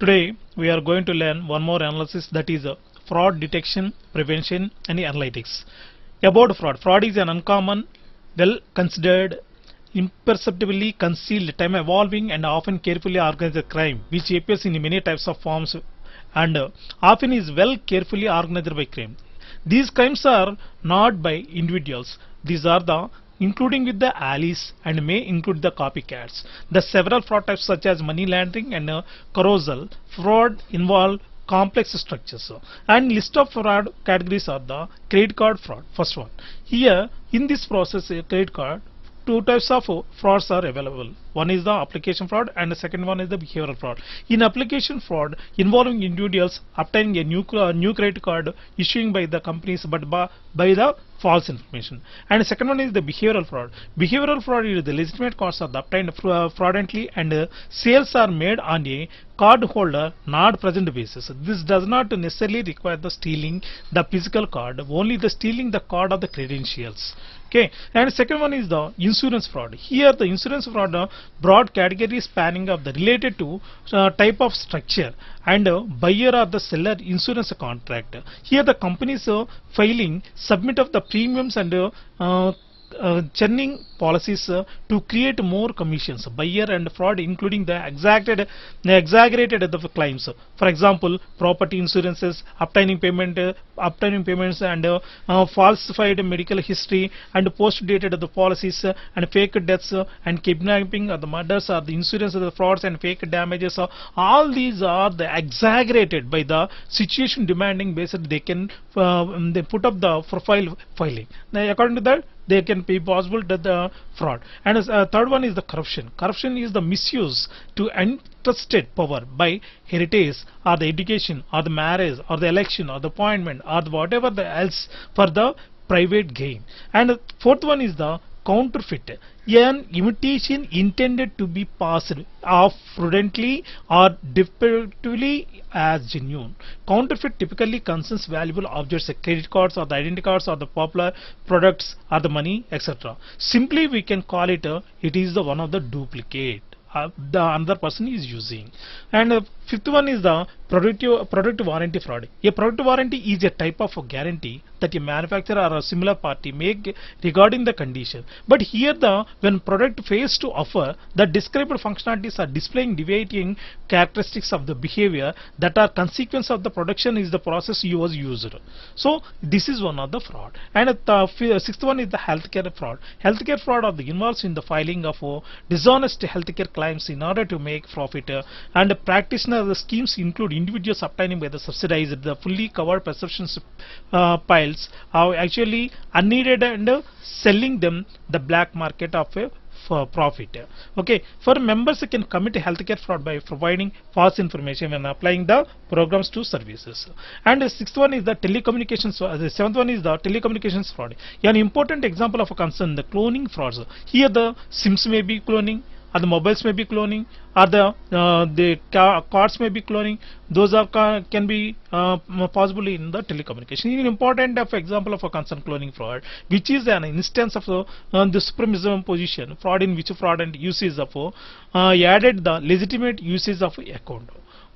Today we are going to learn one more analysis, that is fraud detection, prevention and analytics. About fraud. Fraud is an uncommon, well considered, imperceptibly concealed, time evolving and often carefully organized crime which appears in many types of forms and often is well carefully organized by crime. These crimes are not by individuals. These are the including with the allies and may include the copycats. The several fraud types such as money laundering and carousel fraud involve complex structures, and list of fraud categories are the credit card fraud. First one, here in this process credit card, two types of frauds are available. One is the application fraud and the second one is the behavioral fraud. In application fraud involving individuals obtaining a new credit card issuing by the companies but by the false information. And the second one is the behavioral fraud. Behavioral fraud is the legitimate cards are obtained fraudulently and sales are made on a card holder not present basis. This does not necessarily require the stealing the physical card, only the stealing the card of the credentials. Okay, and the second one is the insurance fraud. Here the insurance fraud broad category spanning of the related to type of structure and buyer or the seller insurance contract. Here the companies filing submit of the premiums and churning policies to create more commissions, buyer and fraud including the exaggerated the claims. For example, property insurances, obtaining payments and falsified medical history and post-dated the policies and fake deaths and kidnapping or the murders or the insurance of the frauds and fake damages. All these are the exaggerated by the situation demanding basis. They can they put up the profile filing. Now, according to that, they can be possible that the fraud. And third one is the corruption. Corruption is the misuse to entrusted power by heritage or the education or the marriage or the election or the appointment or the whatever the else for the private gain. And the fourth one is the counterfeit, an imitation intended to be passed off prudently or defectively as genuine. Counterfeit typically concerns valuable objects like credit cards or the identity cards or the popular products or the money, etc. Simply we can call it it is the one of the duplicate the another person is using. And fifth one is the product warranty fraud. A product warranty is a type of a guarantee that a manufacturer or a similar party make regarding the condition. But here when product fails to offer the described functionalities are displaying deviating characteristics of the behavior that are consequence of the production is the process you was used. So this is one of the fraud. And the sixth one is the healthcare fraud. Healthcare fraud are the involves in the filing of dishonest healthcare claims in order to make profit and practitioner the schemes include individuals obtaining by the subsidized the fully covered prescriptions piles are actually unneeded and selling them the black market of for profit. Okay, for members can commit healthcare fraud by providing false information when applying the programs to services. And the sixth one is the telecommunications. The seventh one is the telecommunications fraud. An important example of a concern, the cloning frauds. Here the SIMs may be cloning, or the mobiles may be cloning, or the cards may be cloning. Those are can be possible in the telecommunication. An important example of a concern cloning fraud, which is an instance of the supremacism position fraud in which fraud and usage of added the legitimate usage of account.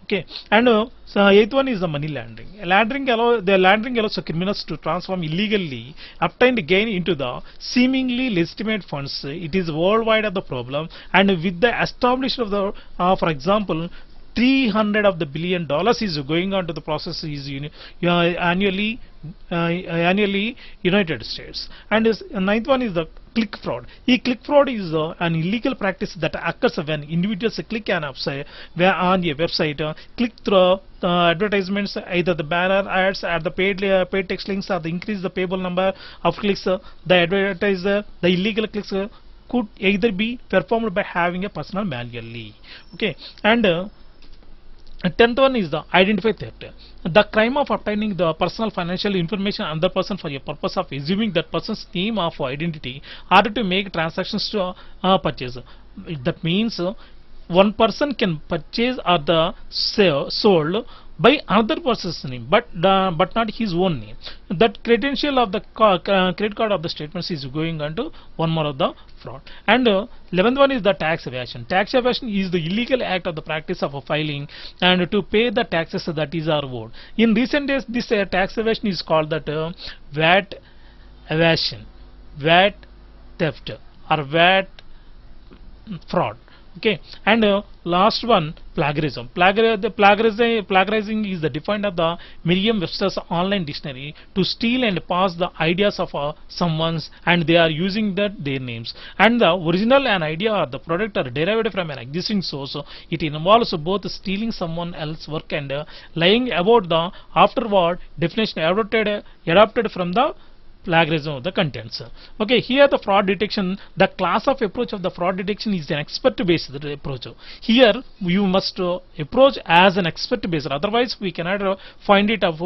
Okay, and so eighth one is the money laundering. Laundering allows criminals to transform illegally obtained gain into the seemingly legitimate funds. It is worldwide of the problem, and with the establishment of the, for example, $300 of the $1 billion is going on to the process is annually United States. And ninth one is the click fraud. Click fraud is an illegal practice that occurs when individuals click on a website, click through advertisements, either the banner ads or the paid text links, or the increase the payable number of clicks. The advertiser, the illegal clicks could either be performed by having a personal manually. Okay, and 10th one is the identify theft. The crime of obtaining the personal financial information of another person for a purpose of assuming that person's name of identity in order to make transactions to purchase. That means one person can purchase or the sold by another person's name, but not his own name. That credential of the credit card of the statements is going onto one more of the fraud. And 11th one is the tax evasion. Tax evasion is the illegal act of the practice of filing and to pay the taxes that is are owed. In recent days, this tax evasion is called that VAT evasion, VAT theft, or VAT fraud. Okay, and last one, plagiarism. Plagiarizing is the defined of the Merriam-Webster's online dictionary to steal and pass the ideas of someone's, and they are using that their names. And the original an idea or the product are derived from an existing source. It involves both stealing someone else's work and lying about the afterward definition adopted from the plagiarism of the contents. Okay, here the fraud detection, the class of approach of the fraud detection is an expert based approach. Here you must approach as an expert based, otherwise we cannot find it of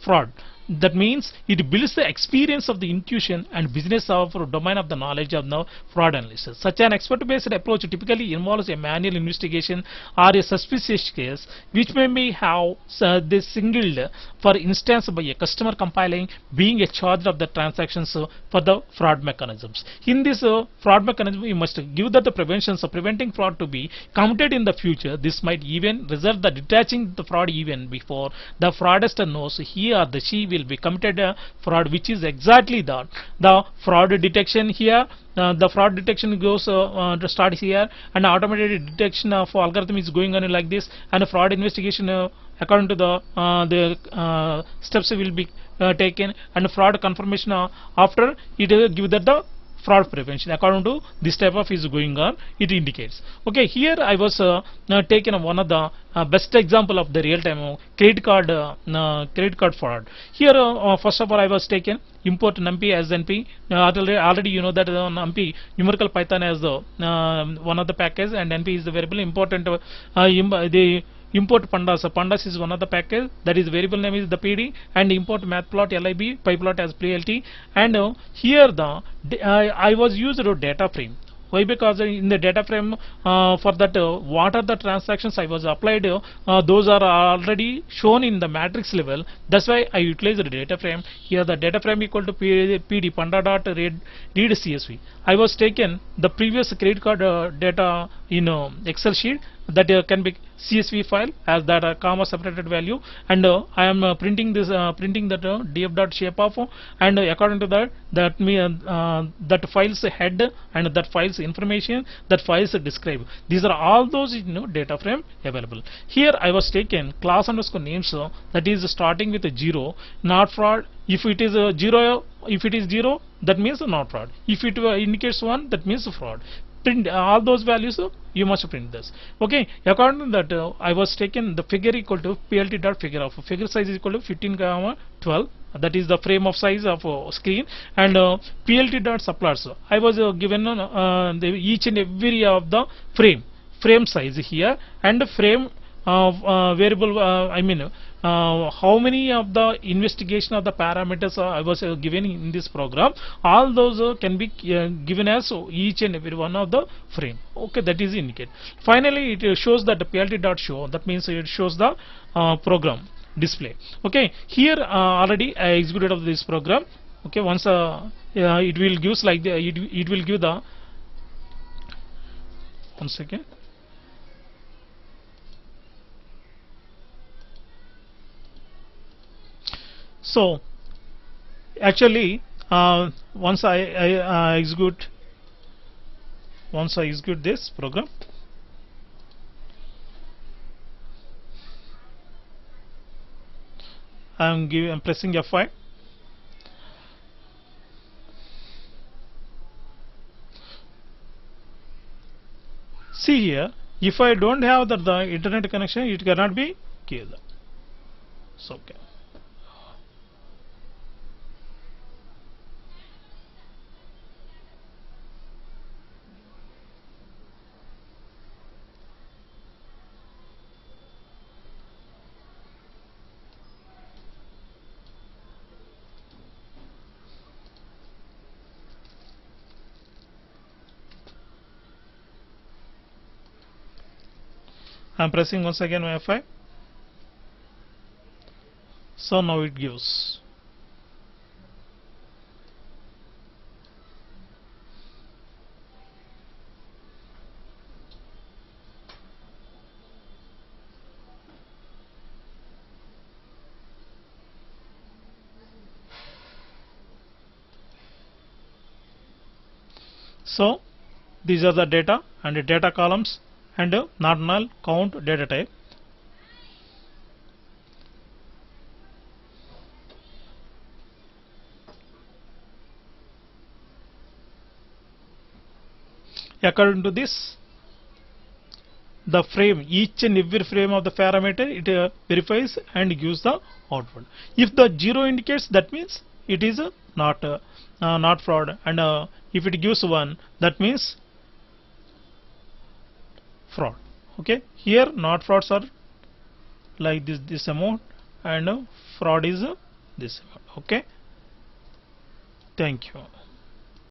fraud. That means it builds the experience of the intuition and business of domain of the knowledge of the fraud analysis. Such an expert-based approach typically involves a manual investigation or a suspicious case, which may be how this singled, for instance, by a customer compiling being a charge of the transactions for the fraud mechanisms. In this fraud mechanism, we must give that the preventions of preventing fraud to be committed in the future. This might even result the detaching the fraud even before the fraudster knows he or the she will be committed fraud, which is exactly that. The fraud detection here, the fraud detection goes to start here, and automated detection of algorithm is going on like this, and fraud investigation according to the steps will be taken, and fraud confirmation after it give that the fraud prevention according to this type of is going on, it indicates. Okay, here I was taken one of the best example of the real time credit card fraud. Here first of all I was taken import numpy as np. Already you know that numpy numerical python as the one of the package, and np is the variable important the import pandas. Pandas is one of the package, that is variable name is the pd, and import matplot lib pyplot as plt. And here the I was used a data frame. Why? Because in the data frame for that what are the transactions I was applied, those are already shown in the matrix level. That's why I utilize the data frame. Here the data frame equal to pd panda dot read csv. I was taken the previous credit card data in excel sheet, that can be CSV file as that comma separated value, and I am printing this printing that df dot shape of, and according to that that files head and that files information, that files describe. These are all those data frame available. Here I was taken class underscore names, that is starting with a 0, not fraud. If it is a 0, if it is 0, that means not fraud. If it indicates 1, that means fraud. Print all those values, you must print this. Okay, according to that I was taken the figure equal to plt dot figure of figure size is equal to 15, 12, that is the frame of size of screen, and plt dot subplots. I was given each and every of the frame size here, and frame variable I mean how many of the investigation of the parameters I was given in this program. All those can be given as each and every one of the frame. Okay, that is indicate. Finally it shows that the plt dot show, that means it shows the program display. Okay, here already I executed of this program. Okay, once it will gives like the it will give the, one second. So actually once I execute this program, I'm pressing F5. See here, if I don't have the internet connection, it cannot be killed. So okay. I'm pressing once again my F5. So now it gives. So these are the data and the data columns and not null count data type. According to this, the frame, each and every frame of the parameter, it verifies and gives the output. If the 0 indicates, that means it is not fraud, and if it gives 1, that means fraud. Okay, here not frauds are like this amount, and fraud is this amount. Okay, thank you.